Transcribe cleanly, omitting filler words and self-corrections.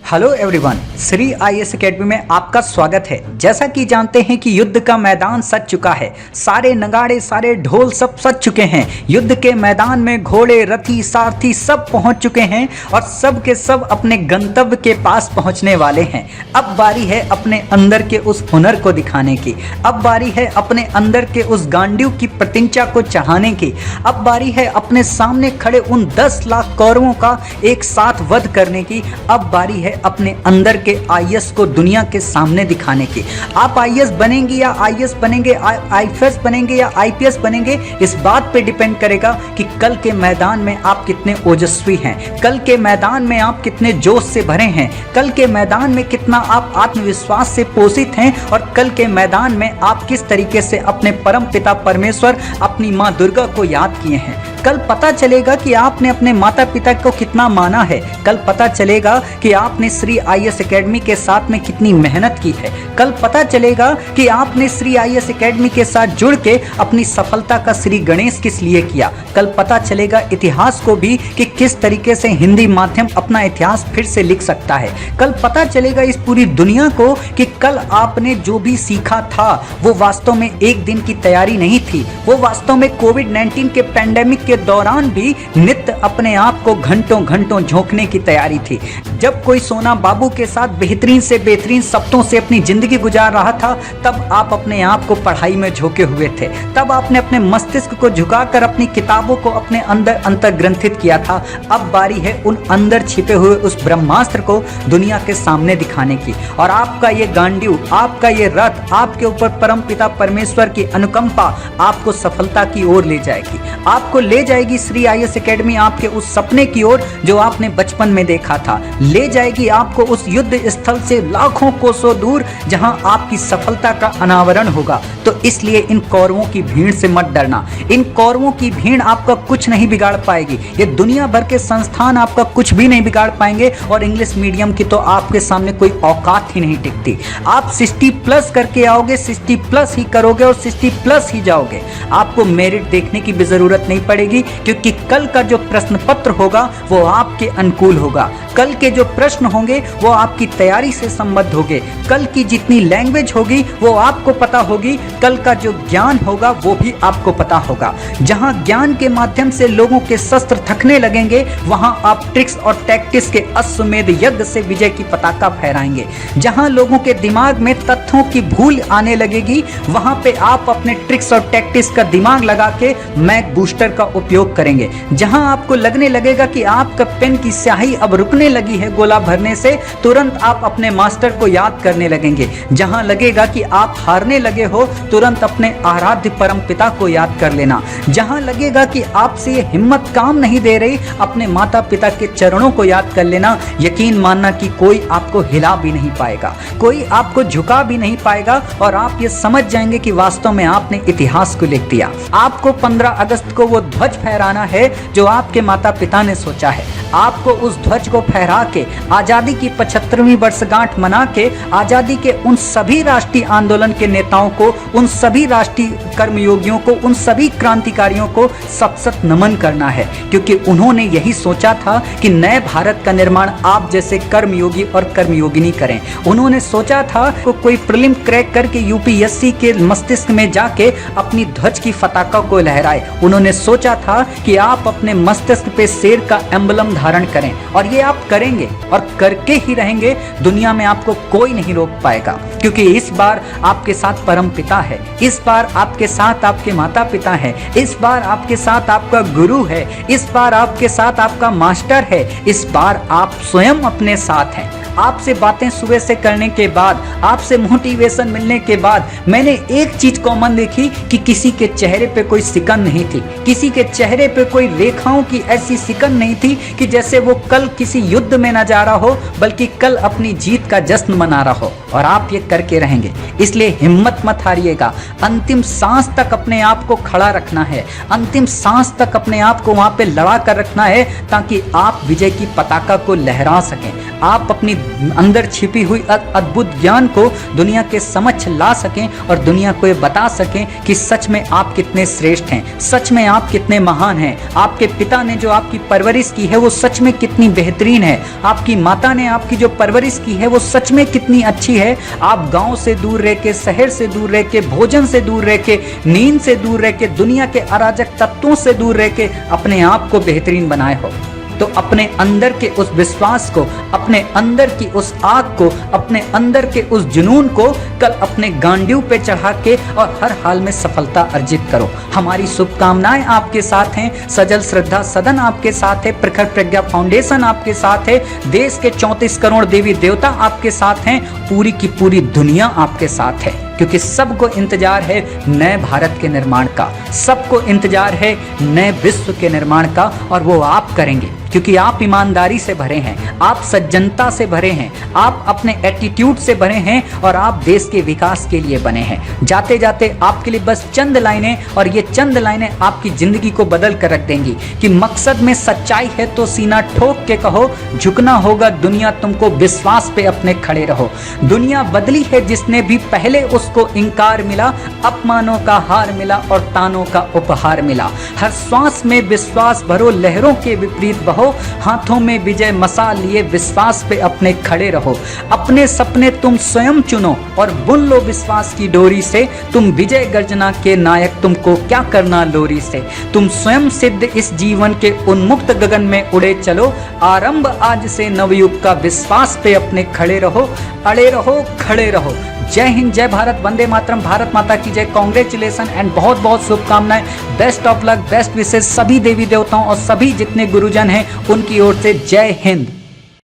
Hello everyone, Shri IAS academy में आपका स्वागत है। जैसा कि जानते हैं कि युद्ध का मैदान सज चुका है। सारे नगाड़े, सारे ढोल सब सज चुके हैं। युद्ध के मैदान में घोड़े, रथी, सारथी सब पहुंच चुके हैं और सब के सब अपने गंतव्य के पास पहुंचने वाले हैं। अब बारी है अपने अंदर के उस हुनर को दिखाने की। अब बारी है अपने अंदर के उस गांडीव की प्रतिज्ञा को चढ़ाने की। अब बारी है अपने सामने खड़े उन 10 लाख कौरवों का एक साथ वध करने की। अब बारी है अपने अंदर के आईएएस को दुनिया के सामने दिखाने की। आप आईएएस बनेंगे या आईएएस बनेंगे, आईपीएस बनेंगे या आईपीएस बनेंगे, इस बात पे डिपेंड करेगा कि कल के मैदान में आप कितने ओजस्वी हैं, कल के मैदान में आप कितने जोश से भरे हैं, कल के मैदान में कितना आप आत्मविश्वास से पोषित हैं और कल के मैदान में आप किस तरीके से अपने परम पिता परमेश्वर, अपनी माँ दुर्गा को याद किए हैं। कल पता चलेगा कि आपने अपने माता पिता को कितना माना है। कल पता चलेगा कि आपने श्री आईएएस एकेडमी के साथ में कितनी मेहनत की है। कल पता चलेगा कि आपने श्री आईएएस एकेडमी के साथ जुड़ के अपनी सफलता का श्री गणेश किस लिए किया। कल पता चलेगा इतिहास को भी कि किस तरीके से हिंदी माध्यम अपना इतिहास फिर से लिख सकता है। कल पता चलेगा इस पूरी दुनिया को कि कल आपने जो भी सीखा था वो वास्तव में एक दिन की तैयारी नहीं थी। वो वास्तव में कोविड-19 के पैंडेमिक के दौरान भी नित्य अपने आप को घंटों घंटों झोंकने की तैयारी थी। जब कोई सोना बाबू के साथ बेहतरीन से बेहतरीन सप्तों से अपनी जिंदगी गुजार रहा था, तब आप अपने आप को पढ़ाई में झोंके हुए थे। तब आपने अपने मस्तिष्क को झुकाकर अपनी किताबों को अपने अंदर अंतर्ग्रंथित किया था। अब बारी है उन अंदर छिपे हुए उस ब्रह्मास्त्र को दुनिया के सामने दिखाने की। और आपका ये गांडीव, आपका ये रथ, आपके ऊपर परम पिता परमेश्वर की अनुकंपा आपको सफलता की ओर ले जाएगी। आपको ले जाएगी श्री आईएएस एकेडमी आपके उस सपने की ओर जो आपने बचपन में देखा था। ले जाएगी आपको उस युद्ध स्थल से लाखों कोसों दूर जहां आपकी सफलता का अनावरण होगा। तो इसलिए इन कौरवों की भीड़ से मत डरना। इन कौरवों की भीड़ आपका कुछ नहीं बिगाड़ पाएगी। ये दुनिया भर के संस्थान आपका कुछ भी नहीं बिगाड़ पाएंगे और इंग्लिश मीडियम की तो आपके सामने कोई औकात ही नहीं टिकती। आप 60+ करके आओगे, 60+ ही करोगे और 60+ ही जाओगे। आपको मेरिट देखने की भी जरूरत नहीं पड़ेगी, क्योंकि कल का जो प्रश्न पत्र होगा वो आपके अनुकूल होगा। कल के जो प्रश्न होंगे वो आपकी तैयारी से संबद्ध होंगे। कल की जितनी लैंग्वेज होगी वो आपको पता होगी। कल का जो ज्ञान होगा वो भी आपको पता होगा। जहां ज्ञान के माध्यम से लोगों के शस्त्र थकने लगेंगे, वहां आप ट्रिक्स और टैक्टिक्स के अश्वमेध यज्ञ से विजय की पताका फहराएंगे। जहां लोगों के दिमाग में तथ्यों की भूल आने लगेगी, वहां पे आप अपने ट्रिक्स और टैक्टिक्स का दिमाग लगा के मैक बूस्टर का उपयोग करेंगे। जहां आपको लगने लगेगा कि आपका पेन की स्याही अब रुकने लगी है गोला भरने से, तुरंत आप अपने मास्टर को याद करने लगेंगे। जहां लगेगा कि आप हारने लगे हो, तुरंत अपने आराध्य परम पिता को याद कर लेना। जहां लगेगा कि आपसे ये हिम्मत काम नहीं दे रही, अपने माता पिता के चरणों को याद कर लेना। यकीन मानना कि कोई आपको हिला भी नहीं पाएगा, कोई आपको झुका भी नहीं पाएगा और आप ये समझ जाएंगे कि वास्तव में आपने इतिहास को लिख दिया। आपको 15 अगस्त को वो ध्वज फहराना है जो आपके माता पिता ने सोचा है। आपको उस ध्वज को फहरा के आजादी की 75वीं वर्षगांठ मना के आजादी के उन सभी राष्ट्रीय आंदोलन के नेताओं को, उन सभी राष्ट्रीय कर्मयोगियों को, उन सभी क्रांतिकारियों को सत नमन करना है, क्योंकि उन्होंने यही सोचा था कि नए भारत का निर्माण आप जैसे कर्मयोगी और कर्मयोगिनी करें। उन्होंने सोचा था कि कोई प्रीलिम क्रैक करके यूपीएससी के मस्तिष्क में जाके अपनी ध्वज की पताका को लहराए। उन्होंने सोचा था कि आप अपने मस्तिष्क पे शेर का एम्बलम धारण करें और ये आप करेंगे और करके ही रहेंगे। दुनिया में आपको कोई नहीं रोक पाएगा, क्योंकि इस बार आपके साथ परम पिता है, इस बार आपके साथ आपके माता पिता है, इस बार आपके साथ आपका गुरु है, इस बार आपके साथ आपका मास्टर है, इस बार आप स्वयं अपने साथ हैं। आपसे बातें सुबह से करने के बाद, आपसे मोटिवेशन मिलने के बाद मैंने एक चीज कॉमन देखी कि किसी के चेहरे पे कोई सिकन नहीं थी, किसी के चेहरे पे कोई रेखाओं की ऐसी सिकन नहीं थी कि जैसे वो कल किसी युद्ध में ना जा रहा हो, बल्कि कल अपनी जीत का जश्न मना रहा हो। और आप ये करके रहेंगे, इसलिए हिम्मत मत हारिएगा। अंतिम सांस तक अपने आप को खड़ा रखना है, अंतिम सांस तक अपने आप को वहां पे लड़ा कर रखना है, ताकि आप विजय की पताका को लहरा सकें। आप अपनी अंदर छिपी हुई अद्भुत ज्ञान को दुनिया के समक्ष ला सकें और दुनिया को ये बता सकें कि सच में आप कितने श्रेष्ठ हैं, सच में आप कितने महान हैं। आपके पिता ने जो आपकी परवरिश की है वो सच में कितनी बेहतरीन है, आपकी माता ने आपकी जो परवरिश की है वो सच में कितनी अच्छी है। आप गांव से दूर रह के, शहर से दूर रह के, भोजन से दूर रह के, नींद से दूर रह के, दुनिया के अराजक तत्वों से दूर रह के अपने आप को बेहतरीन बनाए हो। तो अपने अंदर के उस विश्वास को, अपने अंदर की उस आग को, अपने अंदर के उस जुनून को कल अपने गांडीव पे चढ़ा के और हर हाल में सफलता अर्जित करो। हमारी शुभकामनाएं आपके साथ हैं, सजल श्रद्धा सदन आपके साथ है, प्रखर प्रज्ञा फाउंडेशन आपके साथ है, देश के 34 करोड़ देवी देवता आपके साथ हैं, पूरी की पूरी दुनिया आपके साथ है। क्योंकि सबको इंतजार है नए भारत के निर्माण का, सबको इंतजार है नए विश्व के निर्माण का, और वो आप करेंगे क्योंकि आप ईमानदारी से भरे हैं, आप सज्जनता से भरे हैं, आप अपने एटीट्यूड से भरे हैं और आप देश के विकास के लिए बने हैं। जाते जाते आपके लिए बस चंद लाइनें, और ये चंद लाइनें आपकी जिंदगी को बदल कर रख देंगी कि मकसद में सच्चाई है तो सीना ठोक के कहो, झुकना होगा दुनिया तुमको, विश्वास पे अपने खड़े रहो। दुनिया बदली है जिसने भी पहले उसको इंकार मिला, अपमानों का हार मिला और तानों का उपहार मिला। हर श्वास में विश्वास भरो, लहरों के विपरीत बहो, हाथों में विजय मसाल लिए विश्वास पे अपने खड़े रहो। अपने सपने तुम स्वयं चुनो और बुन लो विश्वास की डोरी से, तुम विजय गर्जना के नायक, तुमको क्या करना लोरी से। तुम स्वयं सिद्ध इस जीवन के उन्मुक्त गगन में उड़े चलो, आरंभ आज से नवयुग का, विश्वास पे अपने खड़े रहो, अड़े रहो, खड़े रहो। जय हिंद, जय भारत, वंदे मातरम, भारत माता की जय, कांग्रेचुलेसन एंड बहुत बहुत शुभकामनाएं, बेस्ट ऑफ लक, बेस्ट विशेष सभी देवी देवताओं और सभी जितने गुरुजन हैं उनकी ओर से जय हिंद।